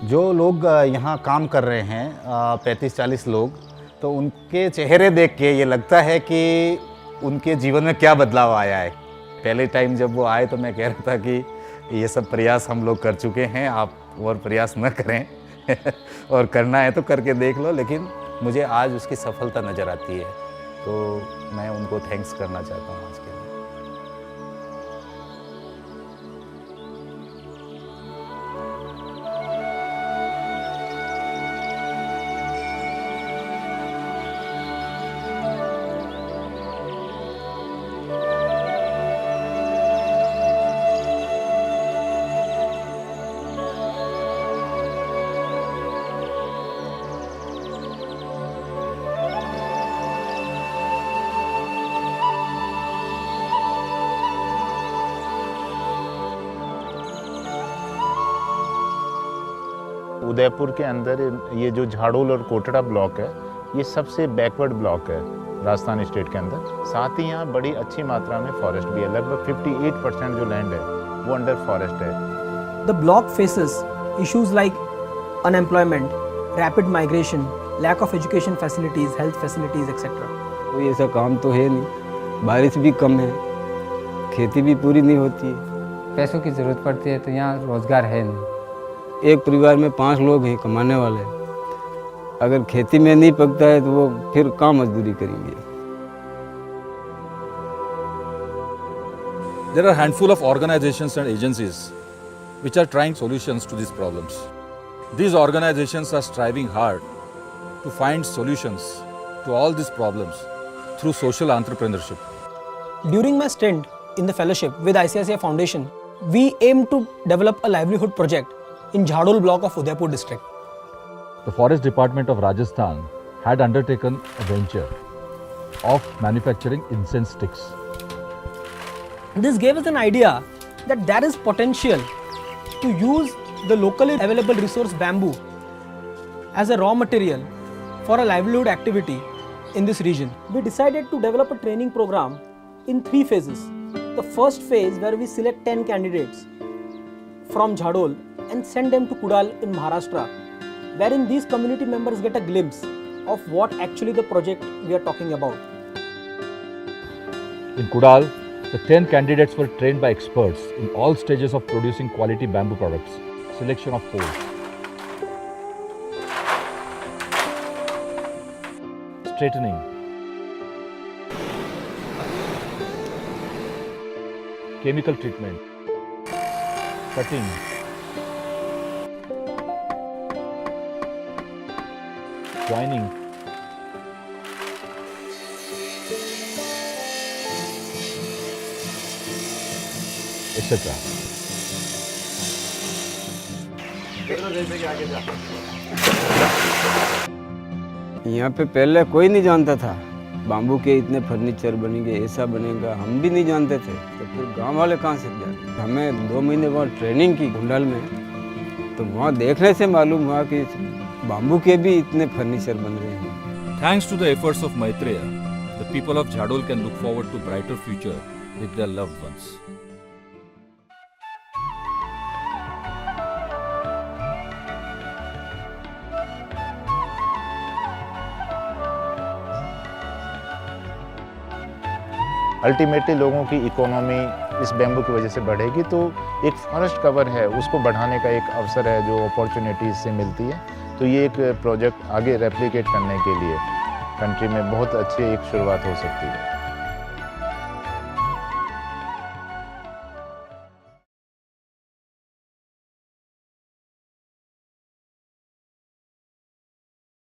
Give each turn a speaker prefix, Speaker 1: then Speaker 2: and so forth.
Speaker 1: जो लोग यहाँ काम कर रहे हैं 35-40 लोग, तो उनके चेहरे देख के ये लगता है कि उनके जीवन में क्या बदलाव आया है। पहले टाइम जब वो आए तो मैं कह रहा था कि ये सब प्रयास हम लोग कर चुके हैं, आप और प्रयास न करें और करना है तो करके देख लो, लेकिन मुझे आज उसकी सफलता नज़र आती है, तो मैं उनको थैंक्स करना चाहता हूँ आज के लिए।
Speaker 2: उदयपुर के अंदर ये जो झाड़ोल और कोटड़ा ब्लॉक है, ये सबसे बैकवर्ड ब्लॉक है राजस्थान स्टेट के अंदर। साथ ही यहाँ बड़ी अच्छी मात्रा में फॉरेस्ट भी है, लगभग 58% जो लैंड है वो अंडर फॉरेस्ट है।
Speaker 3: The block faces issues like unemployment, rapid migration, lack of education facilities, health facilities, etc.
Speaker 4: कोई ऐसा काम तो है नहीं, बारिश भी कम है, खेती भी पूरी नहीं होती है,
Speaker 5: पैसों की ज़रूरत पड़ती है, तो यहाँ रोज़गार है नहीं।
Speaker 4: एक परिवार में 5 लोग हैं कमाने वाले, अगर खेती में नहीं पकता है तो वो फिर काम मजदूरी करेंगे।
Speaker 6: There are a handful of organizations and agencies which are trying solutions to these problems. These organizations are striving hard to find solutions to all these problems through social entrepreneurship.
Speaker 3: During my stint in the fellowship with ICICI Foundation, we aim to develop a livelihood project in Jhadol block of Udaipur district.
Speaker 7: The Forest Department of Rajasthan had undertaken a venture of manufacturing incense sticks.
Speaker 3: This gave us an idea that there is potential to use the locally available resource bamboo as a raw material for a livelihood activity in this region. We decided to develop a training program in 3 phases. The first phase, where we select 10 candidates from Jhadol and send them to Kudal in Maharashtra, wherein these community members get a glimpse of what actually the project we are talking about.
Speaker 7: In Kudal, the 10 candidates were trained by experts in all stages of producing quality bamboo products. Selection of poles, straightening, chemical treatment, cutting, joining, etc.
Speaker 4: यहाँ पे पहले कोई नहीं जानता था bamboo के इतने furniture बनेंगे, ऐसा बनेगा, हम भी नहीं जानते थे। तो फिर गांव वाले कहाँ से जाते? हमें 2 महीने बाद ट्रेनिंग की गुंडाल में, तो वहाँ देखने से मालूम हुआ कि बाम्बू के भी इतने फर्नीचर बन रहे हैं।
Speaker 6: Thanks to the efforts of Maitreya, the people of Jhadol can look forward to brighter future with their loved ones.
Speaker 2: Ultimately लोगों की इकोनॉमी इस बैम्बू की वजह से बढ़ेगी, तो एक फॉरेस्ट कवर है उसको बढ़ाने का एक अवसर है जो अपॉर्चुनिटीज से मिलती है। तो ये एक प्रोजेक्ट आगे रेप्लिकेट करने के लिए कंट्री में बहुत अच्छी एक शुरुआत हो सकती है।